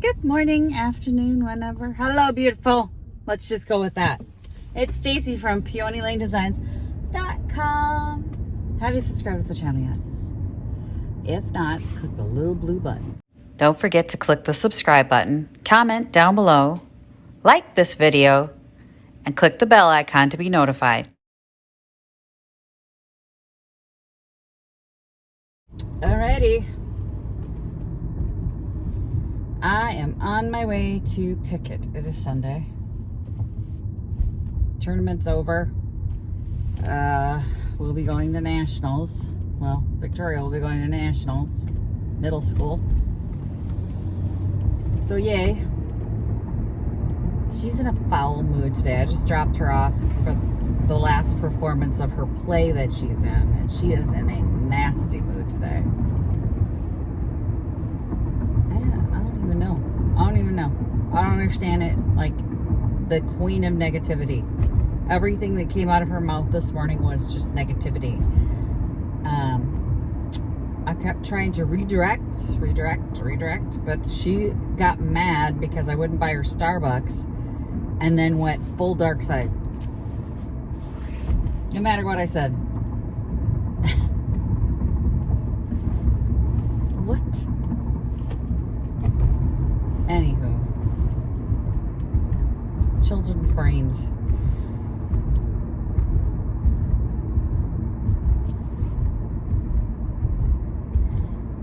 Good morning, afternoon, whenever. Hello, beautiful. Let's just go with that. It's Stacy from PeonyLaneDesigns.com. Have you subscribed to the channel yet? If not, click the little blue button. Don't forget to click the subscribe button, comment down below, like this video, and click the bell icon to be notified. Alrighty. I am on my way to Pickett. It is Sunday. Tournament's over. We'll be going to nationals. Well, Victoria will be going to nationals. Middle school. So yay. She's in a foul mood today. I just dropped her off for the last performance of her play that she's in. And she is in a nasty mood today. I don't even know. I don't understand it. Like, the queen of negativity. Everything that came out of her mouth this morning was just negativity. I kept trying to redirect, but she got mad because I wouldn't buy her Starbucks and then went full dark side. No matter what I said. What? Anywho, children's brains.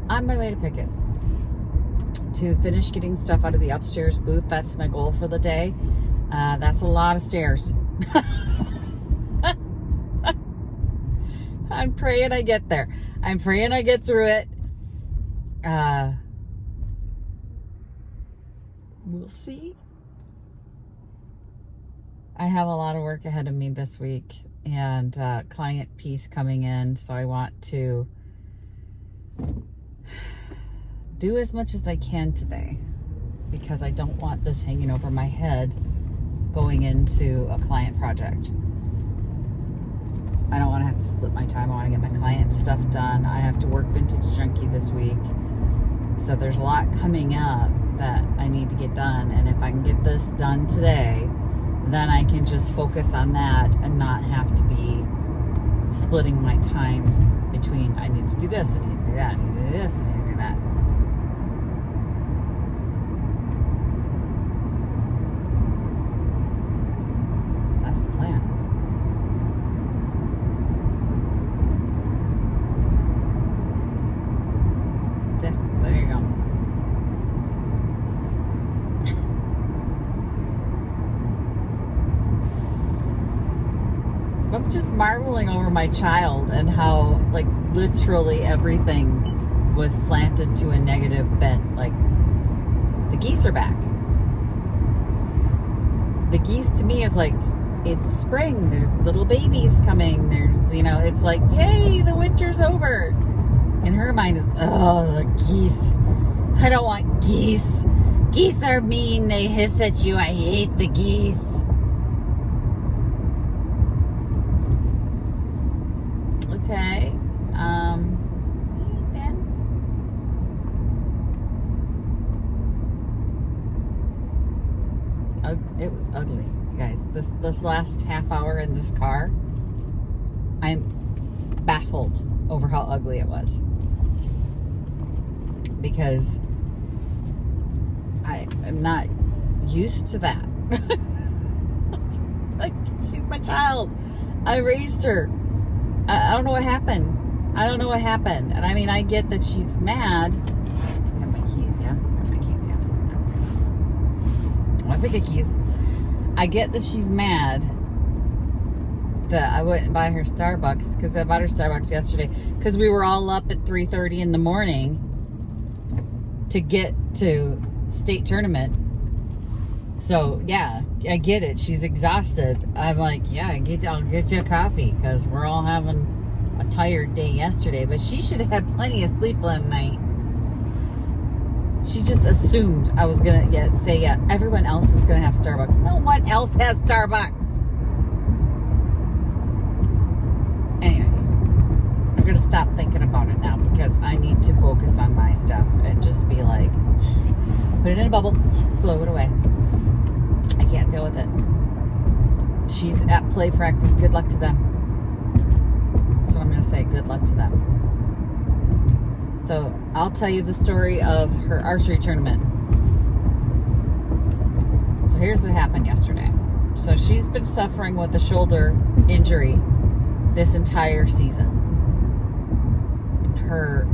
On my way to Pickett to finish getting stuff out of the upstairs booth. That's my goal for the day. That's a lot of stairs. I'm praying I get there. I'm praying I get through it. We'll see. I have a lot of work ahead of me this week and client piece coming in, so I want to do as much as I can today because I don't want this hanging over my head going into a client project. I don't want to have to split my time. I want to get my client stuff done. I have to work Vintage Junkie this week, so there's a lot coming up that I need to get done, and if I can get this done today, then I can just focus on that and not have to be splitting my time between I need to do this, I need to do that, I need to do this, I need to do that. That's the plan. There you go. I'm just marveling over my child and how, like, literally everything was slanted to a negative bent. Like, the geese are back. The geese to me is like, it's spring. There's little babies coming. There's, it's like, yay, the winter's over. In her mind is, oh, the geese. I don't want geese. Geese are mean. They hiss at you. I hate the geese. Okay. Ben. It was ugly, you guys. This last half hour in this car, I'm baffled over how ugly it was. Because I am not used to that. Like, she's my child. I raised her. I don't know what happened. And I mean, I get that she's mad. I have my keys, yeah? I pick a keys. I get that she's mad that I wouldn't buy her Starbucks, because I bought her Starbucks yesterday because we were all up at 3:30 in the morning to get to state tournament. So yeah, I get it. She's exhausted. I'm like, yeah, I'll get you a coffee because we're all having a tired day yesterday. But she should have had plenty of sleep last night. She just assumed I was gonna say everyone else is gonna have Starbucks. No one else has Starbucks. Anyway, I'm gonna stop thinking about it now because I need to focus on my stuff and just be like, Put it in a bubble, blow it away. I can't deal with it. She's at play practice. Good luck to them. So I'm going to say good luck to them. So I'll tell you the story of her archery tournament. So here's what happened yesterday. So she's been suffering with a shoulder injury this entire season. Her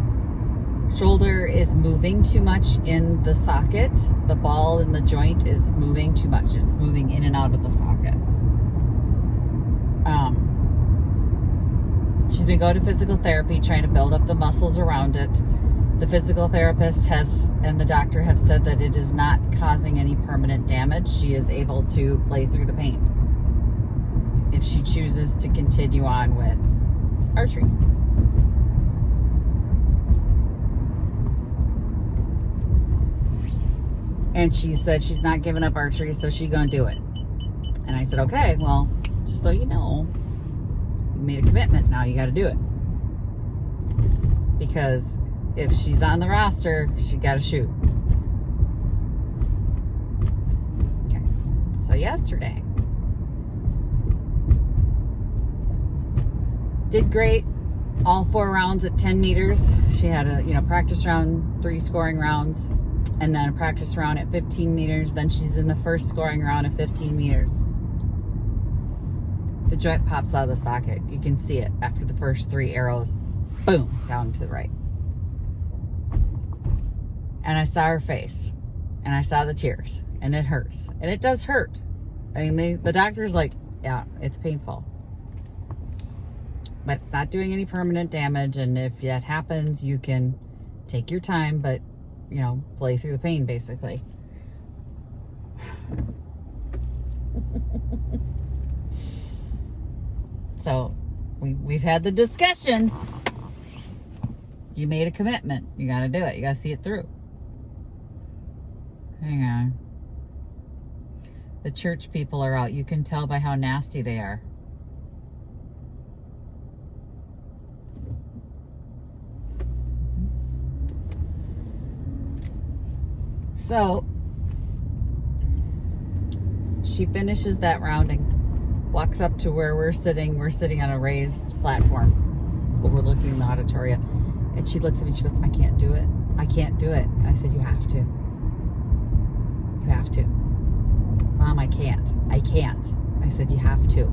shoulder is moving too much in the socket. The ball in the joint is moving too much. It's moving in and out of the socket. She's been going to physical therapy, trying to build up the muscles around it. The physical therapist and the doctor have said that it is not causing any permanent damage. She is able to play through the pain if she chooses to continue on with archery. And she said she's not giving up archery, so she's gonna do it. And I said, okay, well, just so you know, you made a commitment, now you gotta do it. Because if she's on the roster, she gotta shoot. Okay, so yesterday, did great. All 4 rounds at 10 meters. She had a practice round, 3 scoring rounds, and then a practice round at 15 meters. Then she's in the first scoring round at 15 meters. The joint pops out of the socket. You can see it after the first 3 arrows. Boom, down to the right. And I saw her face, and I saw the tears, and it hurts, and it does hurt. I mean, the doctor's like, yeah, it's painful, but it's not doing any permanent damage. And if that happens, you can take your time, but play through the pain, basically. So we've had the discussion. You made a commitment. You got to do it. You got to see it through. Hang on. The church people are out. You can tell by how nasty they are. So she finishes that rounding, walks up to where we're sitting. We're sitting on a raised platform overlooking the auditorium. And she looks at me, she goes, I can't do it. I can't do it. I said, you have to. You have to. Mom, I can't. I can't. I said, you have to.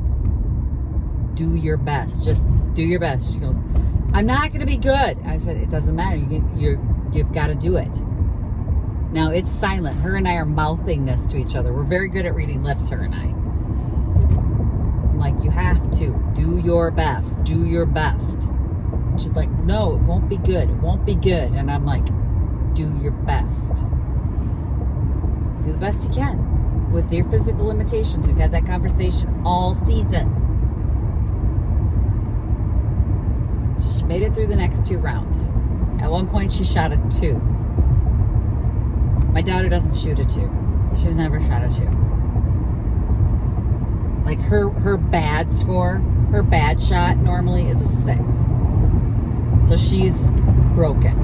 Do your best. Just do your best. She goes, I'm not going to be good. I said, it doesn't matter. You've got to do it. Now, it's silent. Her and I are mouthing this to each other. We're very good at reading lips, her and I. I'm like, you have to. Do your best. Do your best. And she's like, no, it won't be good. It won't be good. And I'm like, do your best. Do the best you can with your physical limitations. We've had that conversation all season. So she made it through the next 2 rounds. At one point, she shot a 2. My daughter doesn't shoot a 2. She's never shot a 2. Like her bad score, her bad shot normally is a 6. So she's broken.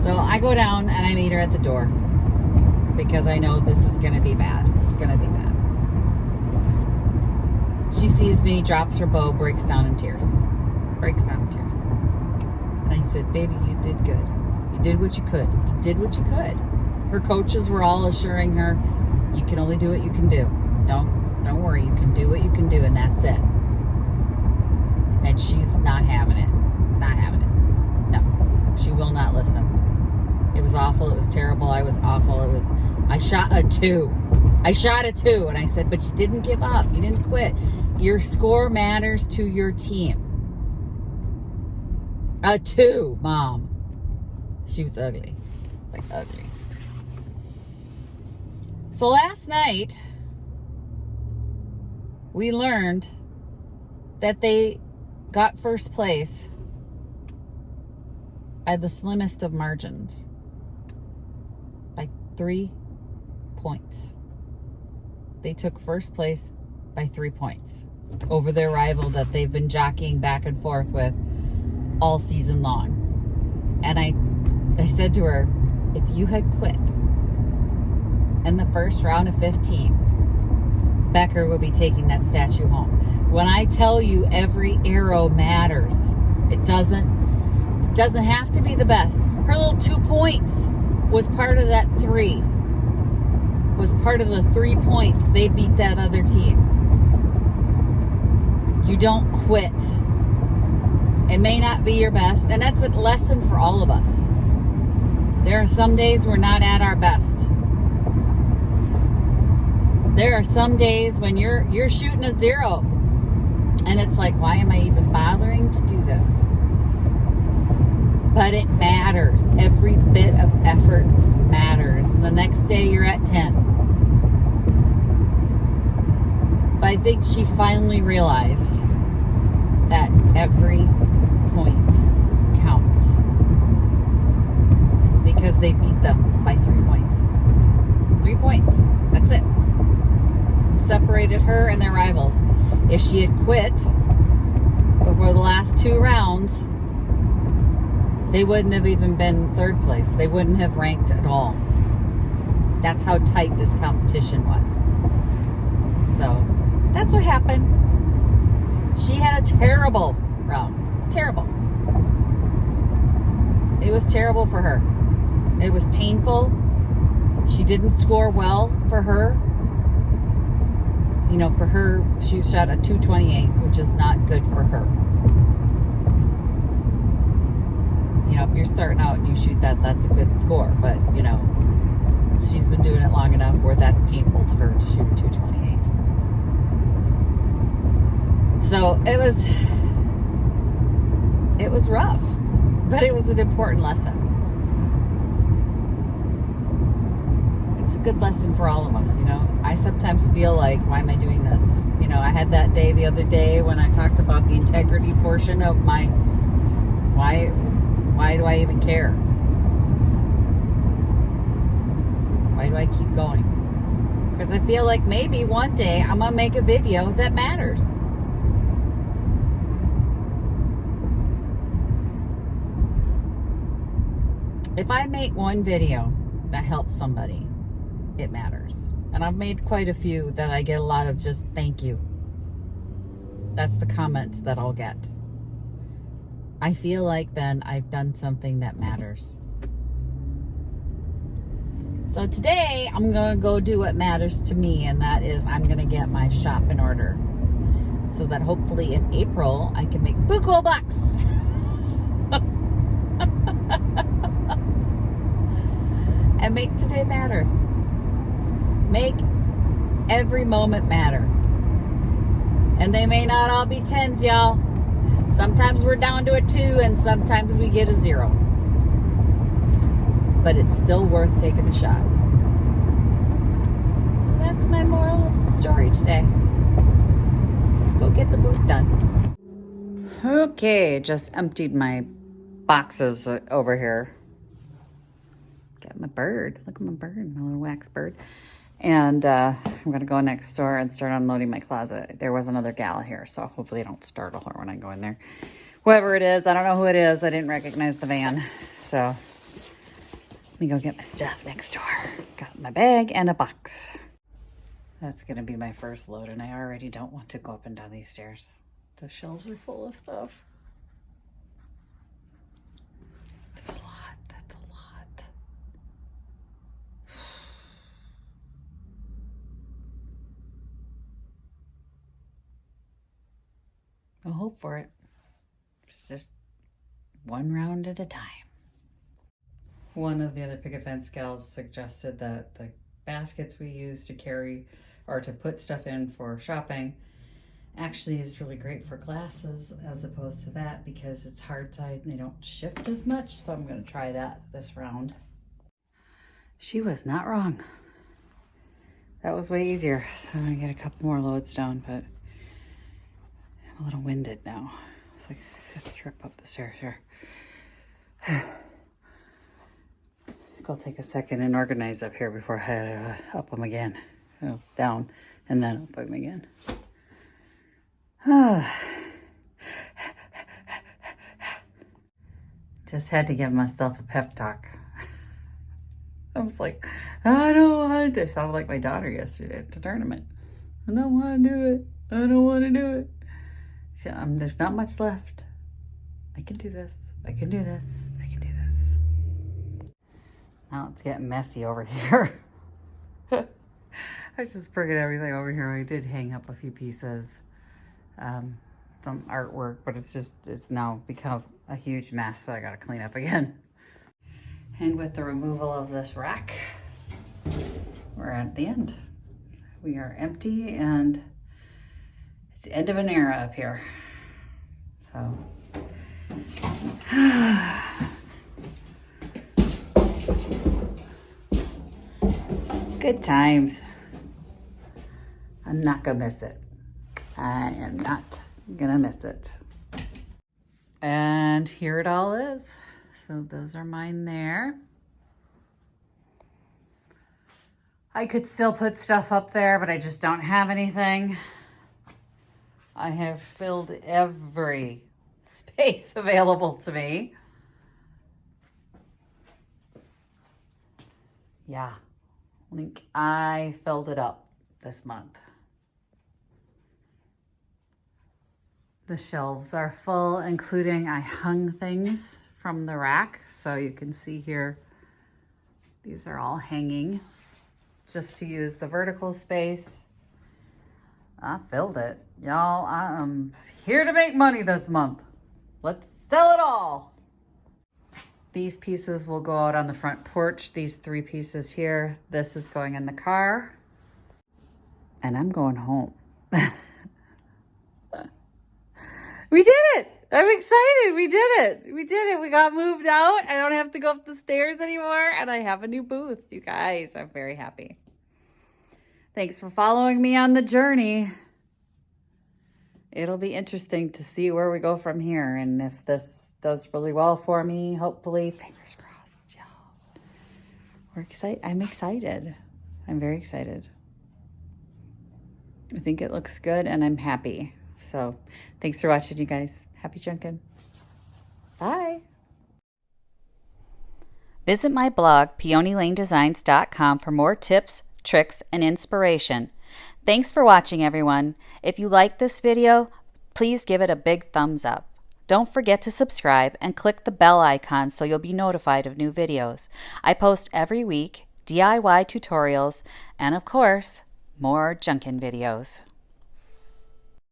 So I go down and I meet her at the door because I know this is going to be bad. It's going to be bad. She sees me, drops her bow, breaks down in tears. Breaks down in tears. And I said, baby, you did good. You did what you could. You did what you could. Her coaches were all assuring her, you can only do what you can do. Don't worry, you can do what you can do, and that's it. And she's not having it. Not having it. No. She will not listen. It was awful. It was terrible. I was awful. I shot a 2. I shot a 2, and I said, but you didn't give up. You didn't quit. Your score matters to your team. A 2, Mom. She was ugly. Like ugly. So last night, we learned that they got first place by the slimmest of margins. By 3 points. They took first place by 3 points over their rival that they've been jockeying back and forth with all season long. And I said to her, if you had quit in the first round of 15, Becker will be taking that statue home. When I tell you every arrow matters, it doesn't have to be the best. Her little 2 points was part of that 3. Was part of the 3 points. They beat that other team. You don't quit. It may not be your best, and that's a lesson for all of us. There are some days we're not at our best. There are some days when you're shooting a 0, and it's like, why am I even bothering to do this? But it matters. Every bit of effort matters. And the next day you're at 10. But I think she finally realized that every point counts. Because they beat them by 3 points. 3 points. That's it. Separated her and their rivals. If she had quit before the last 2 rounds, they wouldn't have even been 3rd place. They wouldn't have ranked at all. That's how tight this competition was. So, that's what happened. She had a terrible round. Terrible. It was terrible for her. It was painful. She didn't score well for her. You know, for her, she shot a 228, which is not good for her. You know, if you're starting out and you shoot that, that's a good score. But, you know, she's been doing it long enough where that's painful to her to shoot a 228. So it was rough, but it was an important lesson. It's a good lesson for all of us, you know. I sometimes feel like, why am I doing this? You know, I had that day the other day when I talked about the integrity portion of my, why do I even care? Why do I keep going? Because I feel like maybe one day I'm going to make a video that matters. If I make one video that helps somebody, it matters. And I've made quite a few that I get a lot of just thank you. That's the comments that I'll get. I feel like then I've done something that matters. So today I'm going to go do what matters to me, and that is I'm going to get my shop in order so that hopefully in April I can make buku bucks. And make today matter. Make every moment matter. And they may not all be 10s, y'all. Sometimes we're down to a 2 and sometimes we get a 0. But it's still worth taking a shot. So that's my moral of the story today. Let's go get the booth done. Okay, just emptied my boxes over here. Got my bird. Look at my bird, my little wax bird. And I'm going to go next door and start unloading my closet. There was another gal here, so hopefully I don't startle her when I go in there. Whoever it is, I don't know who it is. I didn't recognize the van. So let me go get my stuff next door. Got my bag and a box. That's going to be my first load, and I already don't want to go up and down these stairs. The shelves are full of stuff. That's a lot. That's a lot. I'll hope for it. It's just one round at a time. One of the other picket fence gals suggested that the baskets we use to carry or to put stuff in for shopping actually is really great for glasses as opposed to that because it's hard side and they don't shift as much. So I'm going to try that this round. She was not wrong. That was way easier. So I'm going to get a couple more loads down, but I'm a little winded now. It's like a 5th trip up the stairs here. I'll take a second and organize up here before I head up them again. Down and then up them again. Just had to give myself a pep talk. I was like, I don't want to. I sounded like my daughter yesterday at the tournament. I don't want to do it. I don't want to do it. So, there's not much left. I can do this. I can do this. I can do this. Now it's getting messy over here. I just bringing everything over here. I did hang up a few pieces, some artwork, but it's now become a huge mess that I gotta clean up again. And with the removal of this rack, we're at the end. We are empty and it's the end of an era up here. So, good times. I'm not gonna miss it. I am not gonna miss it. And here it all is. So those are mine there. I could still put stuff up there, but I just don't have anything. I have filled every space available to me. Yeah, I think I filled it up this month. The shelves are full, including I hung things from the rack. So you can see here, these are all hanging just to use the vertical space. I filled it. Y'all, I am here to make money this month. Let's sell it all. These pieces will go out on the front porch. These 3 pieces here. This is going in the car. And I'm going home. We did it. I'm excited. We did it. We did it. We got moved out. I don't have to go up the stairs anymore. And I have a new booth. You guys, I'm very happy. Thanks for following me on the journey. It'll be interesting to see where we go from here. And if this does really well for me, hopefully, fingers crossed, y'all. We're excited. I'm excited. I'm very excited. I think it looks good and I'm happy. So thanks for watching, you guys. Happy junkin'. Bye. Visit my blog, peonylanedesigns.com, for more tips, tricks, and inspiration. Thanks for watching, everyone. If you like this video, please give it a big thumbs up. Don't forget to subscribe and click the bell icon so you'll be notified of new videos. I post every week DIY tutorials and, of course, more junkin' videos.